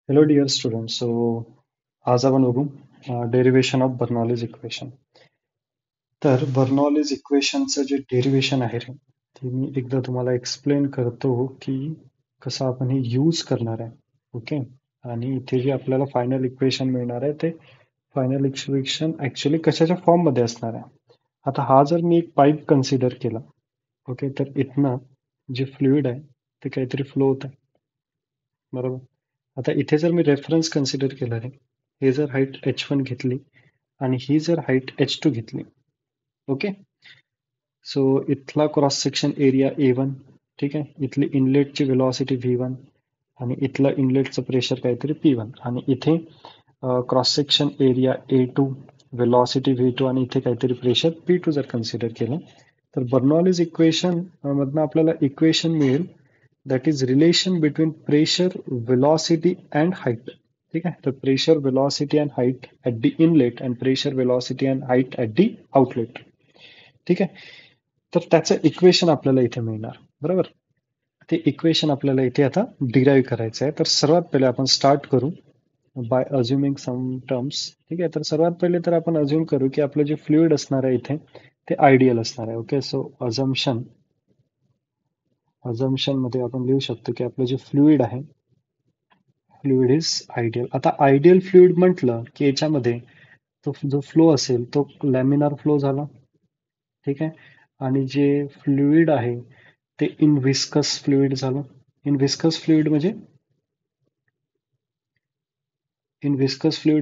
Hello dear students. आज आपण बघू डेरिवेशन ऑफ बर्नॉलीज इक्वेशन. तर बर्नॉलीज इक्वेशनचं जे डेरिवेशन आहे रे, ते मी एकदा तुम्हाला एक्सप्लेन करतो की कसं आपण हे यूज करणार आहे. ओके. आणि इथे जे आपल्याला फायनल इक्वेशन मिळणार आहे ते फायनल इक्वेशन ऍक्च्युली कशाच्या फॉर्म मध्ये असणार आहे. आता हा जर मी एक पाईप कन्सिडर केला, ओके, तर इथनं जे फ्लुइड आहे ते काहीतरी फ्लो होत आहे, बरोबर. आता इथे जर मी रेफरन्स कन्सिडर केला आहे, हे जर हाईट h1 घेतली आणि ही जर हाईट h2 घेतली, ओके. सो इथला क्रॉस सेक्शन एरिया A1, ठीक आहे. इथली इनलेटची व्हेलॉसिटी V1 आणि इथलं इनलेटचं प्रेशर काहीतरी P1 आणि इथे cross section area A2, velocity V2 आणि इथे काहीतरी प्रेशर P2 जर कन्सिडर केलं, तर बर्नॉलीज इक्वेशन मधनं आपल्याला इक्वेशन मिळेल that is relation between pressure, velocity and height. ठीक आहे. तर pressure, velocity and height at the inlet and pressure, velocity and height at the outlet. ठीक आहे. तर त्याचं इक्वेशन आपल्याला इथे मिळणार, बरोबर. ते इक्वेशन आपल्याला इथे आता डिराईव्ह करायचं आहे. तर सर्वात पहिले आपण स्टार्ट करू बाय अज्युमिंग सम टर्म्स. ठीक आहे. तर सर्वात पहिले तर आपण अज्युम करू की आपलं जे फ्लुइड असणार आहे इथे ते आयडियल असणार आहे. ओके. सो अझम्पशन मध्ये आपण लिहू शकतो की आपलं जे फ्लुइड आहे, फ्लुइड इज आयडियल. आता आयडियल फ्लुइड म्हटलं की याच्यामध्ये तो जो फ्लो असेल तो लॅमिनार फ्लो झाला, ठीक आहे. आणि जे फ्लुइड आहे ते इन विस्कस फ्लुइड झालं. इन विस्कस फ्लुइड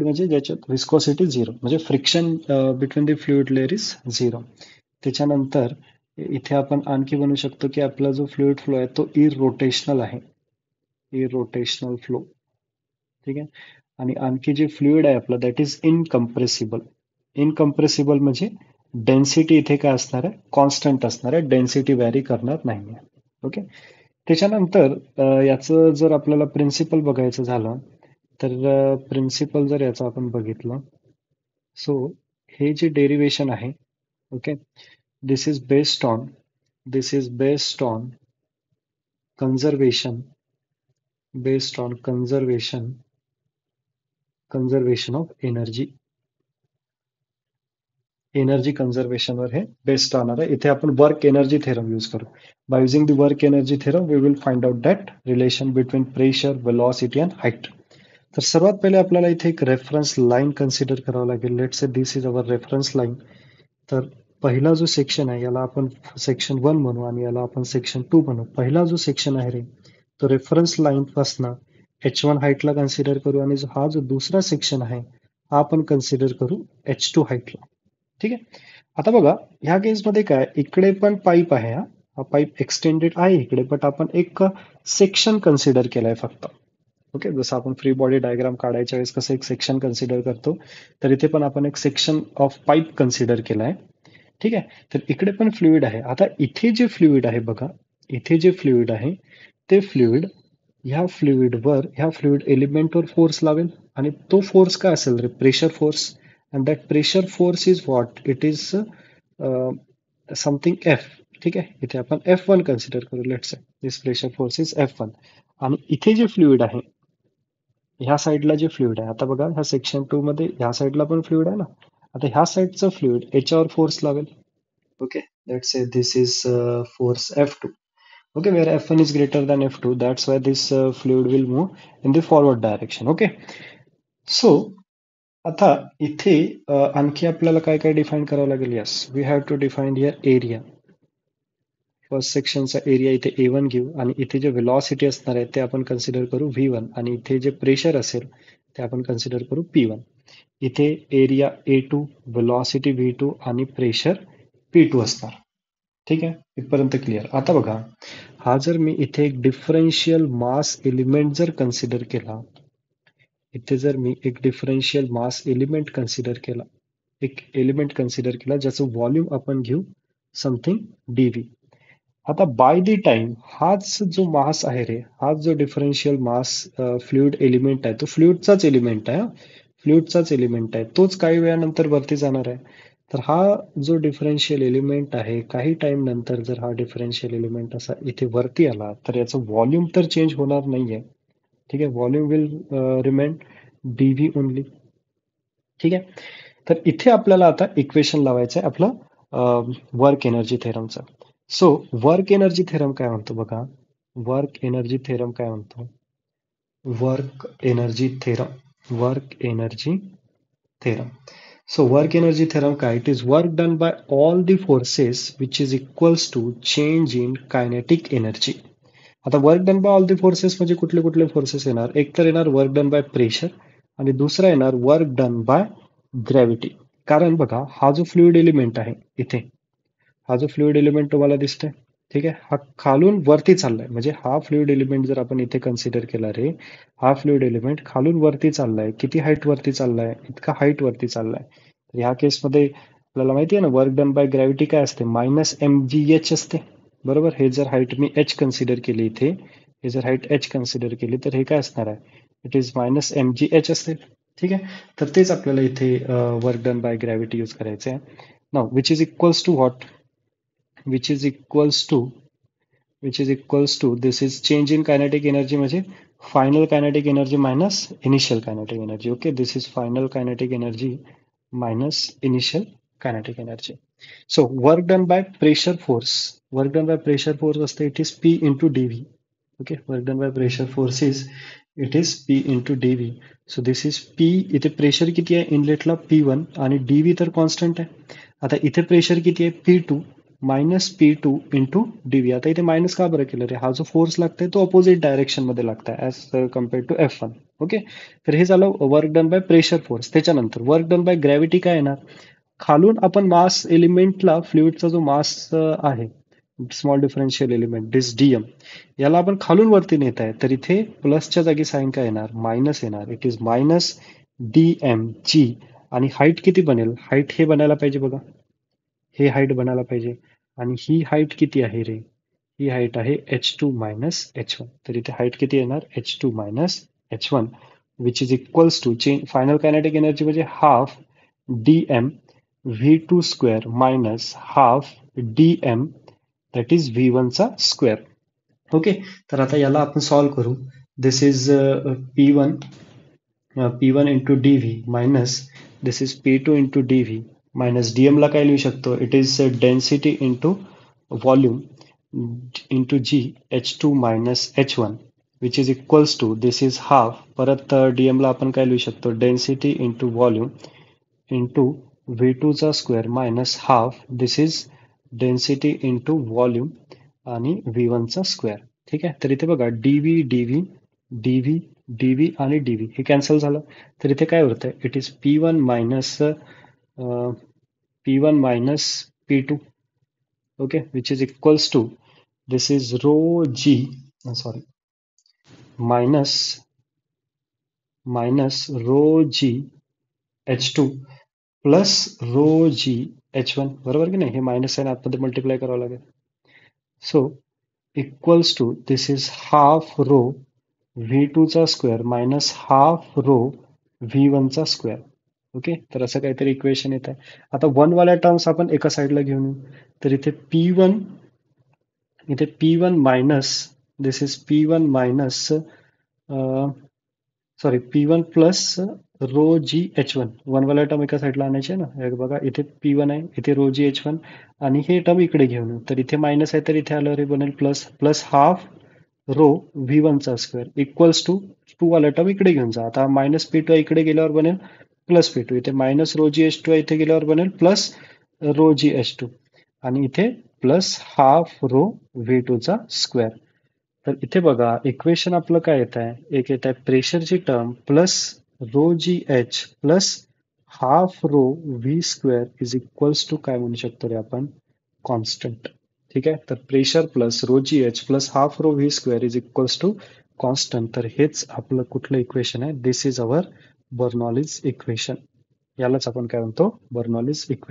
म्हणजे ज्याच्यात विस्कोसिटी झिरो, म्हणजे friction between the fluid layer is zero. त्याच्यानंतर इथे आपण आणखी म्हणू शकतो की आपला जो फ्लुइड फ्लो आहे तो इरोटेशनल आहे, इरोटेशनल फ्लो. ठीक आहे. आणि आणखी जे फ्लुइड आहे आपलं दॅट इज इनकम्प्रेसिबल. इनकम्प्रेसिबल म्हणजे डेन्सिटी इथे काय असणार आहे, कॉन्स्टंट असणार आहे, डेन्सिटी व्हॅरी करणार नाही. ओके. त्याच्यानंतर याचं जर आपल्याला प्रिन्सिपल बघायचं झालं तर प्रिन्सिपल जर याचं आपण बघितलं, सो हे जे डेरिवेशन आहे, okay, this is based on this is based on conservation, based on conservation of energy. Energy conservation वर हे बेस्ड राहणार आहे. इथे आपण वर्क एनर्जी थेरम यूज करू. By using the work energy theorem we will find out that relation between pressure, velocity and height. तर सर्वात पहिले आपल्याला इथे एक रेफरन्स लाईन कन्सिडर करावं लागेल. Let's say this is our reference line. तर पहिला जो सेक्शन आहे याला आपण सेक्शन 1 म्हणू आणि याला आपण सेक्शन 2 म्हणू. पहिला जो सेक्शन आहे रे, तो रेफरन्स लाईन पासनं H1 हाईटला कन्सिडर करू आणि हा जो दुसरा सेक्शन आहे हा आपण कन्सिडर करू H2 हाईटला. ठीक आहे. आता बघा, ह्या केसमध्ये काय, इकडे पण पाईप आहे, हा हा पाईप एक्सटेंडेड आहे इकडे, बट आपण एक सेक्शन कन्सिडर केलाय फक्त. ओके. जसं आपण फ्री बॉडी डायग्राम काढायच्या वेळेस कसं एक सेक्शन कन्सिडर करतो, तर इथे पण आपण एक सेक्शन ऑफ पाईप कन्सिडर केलाय. ठीक आहे. तर इकडे पण फ्लुइड आहे. आता इथे जे फ्लुइड आहे बघा, इथे जे फ्लुइड आहे ते फ्लुइड ह्या फ्लुइड एलिमेंटवर फोर्स लावेल आणि तो फोर्स काय असेल रे, pressure force. And that pressure force is what, it is something F. ठीक आहे. इथे आपण F1 कन्सिडर करू. Let's say this pressure force is F1. आणि इथे जे फ्लुइड आहे, ह्या साईडला जे फ्लुइड आहे, आता बघा ह्या सेक्शन 2 मध्ये ह्या साईडला पण फ्लुइड आहे ना. आता ह्या साईडचं फ्लुइड याच्यावर फोर्स लावेल. Okay. Let's say this is force F2. Okay, where F1 is greater than F2, that's why this fluid will move in the forward direction. Okay. So आता इथे आणखी आपल्याला काय काय डिफाईन करावं लागेल. Yes, we have to define here area. First सेक्शनचा area इथे A1 घेऊ आणि इथे जे वेलॉसिटी असणार आहे ते आपण कन्सिडर करू V1 आणि इथे जे प्रेशर असेल ते आपण कन्सिडर करू P1. इथे एरिया A2, वेलॉसिटी V2 आणि प्रेशर P2 असणार. ठीक आहे. इथपर्यंत क्लिअर. आता बघा, हा जर मी इथे एक डिफरन्शियल मास एलिमेंट जर कन्सिडर केला, इथे जर मी एक डिफरन्शियल मास एलिमेंट कन्सिडर केला, एक एलिमेंट कन्सिडर केला ज्याचं व्हॉल्यूम आपण घेऊ समथिंग dv. आता बाय द टाइम हाच जो मास आहे रे, हाच जो डिफरन्शियल मास फ्लुइड एलिमेंट आहे, तो फ्लुइडचाच एलिमेंट आहे, फ्लुइडचाच एलिमेंट आहे, तोच काही वेळानंतर वरती जाणार आहे. तर हा जो डिफरन्शियल एलिमेंट आहे, काही टाइम नंतर जर हा डिफरन्शियल एलिमेंट असा इथे वरती आला तर याचं व्हॉल्यूम तर चेंज होणार नाहीये, ठीक आहे, volume will remain DV only. ठीक आहे, तर इथे आपल्याला आता इक्वेशन लावायचं आहे आपलं वर्क एनर्जी थेरमचं. सो वर्क एनर्जी थेरम काय म्हणतो बघा, वर्क एनर्जी थेरम काय म्हणतो, work energy theorem, work energy theorem. So work energy theorem काय, it is work done by all the forces which is equals to change in kinetic energy. आता work done bye all the forces म्हणजे कुठले कुठले forces येणार, एक तर येणार work done by pressure आणि दुसरा येणार वर्क डन बाय ग्रॅव्हिटी. कारण बघा हा जो फ्लुइड एलिमेंट आहे इथे, हा जो फ्लुइड एलिमेंट तुम्हाला दिसतोय, ठीक आहे, हा खालून वरती चाललाय, म्हणजे हा फ्लुइड एलिमेंट जर आपण इथे कन्सिडर केला रे, हा फ्लुइड एलिमेंट खालून वरती चाललाय, किती हाईट वरती चाललाय, इतका हाईट वरती चाललाय. तर ह्या केसमध्ये आपल्याला माहिती आहे ना, वर्क डन बाय ग्रॅव्हिटी काय असते, -mgh असते. बरोबर, हे जर हाईट मी h कन्सिडर केली इथे, हे जर हाईट h कन्सिडर केली तर हे काय असणार आहे, इट इज -mgh असेल. ठीक आहे, तर तेच आपल्याला इथे work done by gravity use करायचं आहे. Now which is equals to what, which is equals to, which is equals to, this is change in kinetic energy म्हणजे final kinetic energy minus initial kinetic energy. Okay, this is final kinetic energy minus initial kinetic energy. So work done by pressure force, work done by pressure force असते, it is P into dV. Okay, work done by pressure force is, it is P into dV. So this is P, इथे pressure किती आहे इनलेटला, P1 आणि dV तर constant आहे. आता इथे pressure किती आहे, P2 minus P2 into DV. आता इथे मायनस का बरं केलं रे, हा जो फोर्स लागतोय तो अपोजिट डायरेक्शन मध्ये लागतोय as compared to F1. Okay, तर हे झालं work done by pressure force. त्याच्यानंतर वर्क डन बाय ग्रॅव्हिटी काय येणार, खालून आपण मास एलिमेंटला, फ्लुइडचा जो मास आहे, स्मॉल डिफरन्शियल एलिमेंट दिस डीएम, याला आपण खालून वरती नेत आहे, तर इथे प्लसच्या जागी साईन काय येणार, मायनस येणार. It is minus dm g. आणि हाईट किती बनेल, हाईट हे बनायला पाहिजे बघा, हे हाईट बनायला पाहिजे. आणि ही हाईट किती आहे रे, ही हाईट आहे h2 मायनस h1. तर इथे हाईट किती येणार, h2 minus h1, which is equals to change final kinetic energy म्हणजे half dm v2 square minus half dm that is v1 चा स्क्वेअर. ओके, तर आता याला आपण सॉल्व्ह करू. This is p1, p1 into dv minus this is p2 into dv minus dm ला काय लिहू शकतो, it is density into volume into G h2 minus h1 which is equals to, this is half, परत dm ला आपण काय लिहू शकतो, density into volume into v2 चा square minus half, this is density into volume आणि v1 चा square. ठीक आहे, तर इथे बघा dv dv dv dv आणि dv हे कॅन्सल झालं, तर इथे काय होतं, it is p1 minus p1 minus p2. Okay, which is equals to, this is rho g, sorry, minus minus rho g h2 plus rho g h1. बरोबर की नाही, हे मायनस आहे, आतमध्ये मल्टिप्लाय करावं लागेल. So equals to, this is half rho v2 चा square minus half rho v1 चा स्क्वेअर. ओके, तर असं काहीतरी इक्वेशन येत आहे. आता वन वाल्या टर्म्स आपण एका साईडला घेऊन येऊ, तर इथे p1, इथे p1 minus, this is p1 minus, sorry p1 plus rho g h1, one वाला टर्म एका साईडला आणायचे ना, हे बघा इथे p1 आहे, इथे रो जी h1 आणि हे टर्म इकडे घेऊन येऊ, तर इथे मायनस आहे, तर इथे आलं रे बनेल plus, plus half row v1 चा स्क्वेअर इक्वल्स टू, टू वाला टर्म इकडे घेऊन जा. आता मायनस p2 इकडे गेल्यावर बनेल प्लस p2, इथे मायनस रो जी h2 इथे गेल्यावर बनेल प्लस रो जी h2 आणि इथे प्लस हाफ रो v2 चा स्क्वेअर. तर इथे बघा इक्वेशन आपलं काय येत आहे, एक येत आहे प्रेशरची term plus rho G H plus half rho V square is equals to काय म्हणू शकतो रे आपण, कॉन्स्टंट. ठीक आहे, तर pressure plus rho G H plus half rho V square is equals to constant. तर हेच आपलं कुठलं इक्वेशन आहे, this is our Bernoulli's equation. यालाच आपण काय म्हणतो, बर्नॉलिस इक्वेशन.